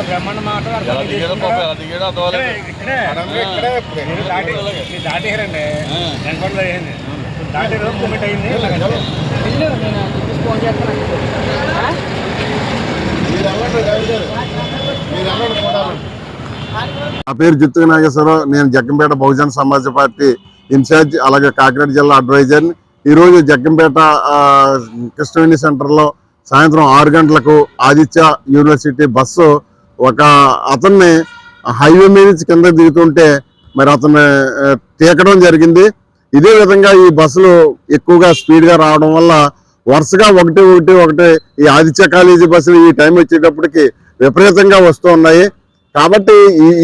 బ్రహ్మాండ మాట దాటేరండి వెనకొండలో అయింది దాటే రోజు మూమెంట్ అయింది. నా పేరు జిత్తుగ నాగేశ్వరరావు. నేను జగ్గంపేట బహుజన సమాజ్ పార్టీ ఇన్ఛార్జ్, అలాగే కాకినాడ జిల్లా అడ్వైజర్. ఈరోజు జగ్గంపేట కృష్ణవేణి సెంటర్లో సాయంత్రం 6 గంటలకు ఆదిత్య యూనివర్సిటీ బస్సు ఒక అతన్ని హైవే మీద నుంచి కింద దిగుతుంటే మరి అతన్ని తీయకడం జరిగింది. ఇదే విధంగా ఈ బస్సులు ఎక్కువగా స్పీడ్గా రావడం వల్ల వరుసగా ఒకటి ఈ ఆదిత్య కాలేజీ బస్సులు ఈ టైం వచ్చేటప్పటికి విపరీతంగా వస్తూ ఉన్నాయి. కాబట్టి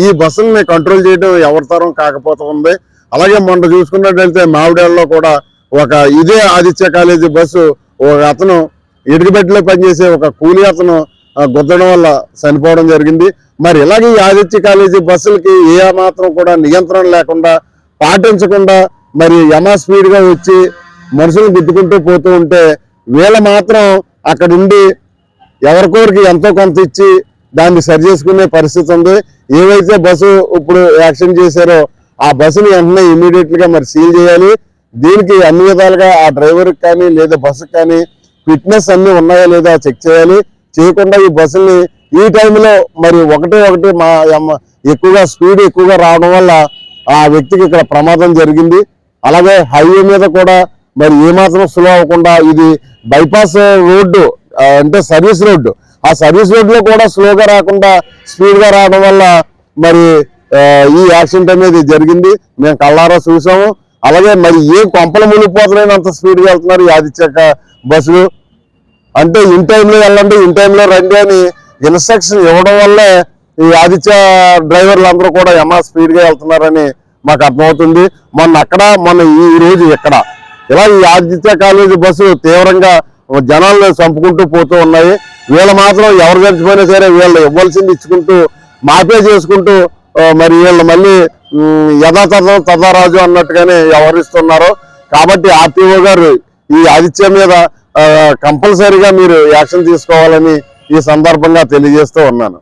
ఈ బస్సుల్ని కంట్రోల్ చేయడం ఎవరి తరం కాకపోతూ ఉంది. అలాగే మొన్న చూసుకున్నట్లయితే మామిడాల్లో కూడా ఇదే ఆదిత్య కాలేజీ బస్సు ఒక అతను ఇటుకబెట్టిలో పనిచేసే ఒక కూలి అతను గుద్దడం వల్ల చనిపోవడం జరిగింది. మరి ఇలాగే ఈ ఆదిత్య కాలేజీ బస్సులకి ఏ మాత్రం కూడా నియంత్రణ లేకుండా పాటించకుండా మరి యమా స్పీడ్గా వచ్చి మనుషులు గుద్దుకుంటూ పోతూ ఉంటే వీళ్ళ మాత్రం అక్కడ ఉండి ఎవరికోరికి ఎంతో కొంత ఇచ్చి దాన్ని సరి చేసుకునే పరిస్థితి ఉంది. ఏవైతే బస్సు ఇప్పుడు యాక్షన్ చేశారో ఆ బస్సుని వెంటనే ఇమీడియట్గా మరి సీల్ చేయాలి. దీనికి అన్ని విధాలుగా ఆ డ్రైవర్కి కానీ లేదా బస్సుకి కానీ ఫిట్నెస్ అన్ని ఉన్నాయా లేదా చెక్ చేయాలి. చేయకుండా ఈ బస్సుల్ని ఈ టైంలో మరి ఒకటి ఎక్కువగా స్పీడ్ ఎక్కువగా రావడం వల్ల ఆ వ్యక్తికి ఇక్కడ ప్రమాదం జరిగింది. అలాగే హైవే మీద కూడా మరి ఏమాత్రం స్లో అవ్వకుండా ఇది బైపాస్ రోడ్డు అంటే సర్వీస్ రోడ్డు, ఆ సర్వీస్ రోడ్లో కూడా స్లోగా రాకుండా స్పీడ్గా రావడం వల్ల మరి ఈ యాక్సిడెంట్ అనేది జరిగింది. మేము కళ్ళారా చూసాము. అలాగే మరి ఏం కొంపలు మునిగిపోతున్నాయని అంత స్పీడ్గా వెళ్తున్నారు ఈ ఆదిత్య బస్సులు. అంటే ఇన్ టైంలో వెళ్ళండి, ఇన్ టైంలో రండి అని ఇన్స్ట్రక్షన్ ఇవ్వడం వల్లే ఈ ఆదిత్య డ్రైవర్లు అందరూ కూడా యమా స్పీడ్గా వెళ్తున్నారని మాకు అర్థమవుతుంది. మొన్న ఈ రోజు ఇక్కడ ఇలా ఈ ఆదిత్య కాలేజీ బస్సు తీవ్రంగా జనాలను చంపుకుంటూ పోతూ ఉన్నాయి. వీళ్ళు మాత్రం ఎవరు చచ్చిపోయినా సరే వీళ్ళు ఇవ్వాల్సింది ఇచ్చుకుంటూ మాఫే చేసుకుంటూ మరి వీళ్ళు మళ్ళీ యథాతథం తథారాజు అన్నట్టుగానే వ్యవహరిస్తున్నారు. కాబట్టి ఆర్టీఓ గారు ఈ ఆదిత్య మీద కంపల్సరీగా మీరు యాక్షన్ తీసుకోవాలని ఈ సందర్భంగా తెలియజేస్తూ ఉన్నాను.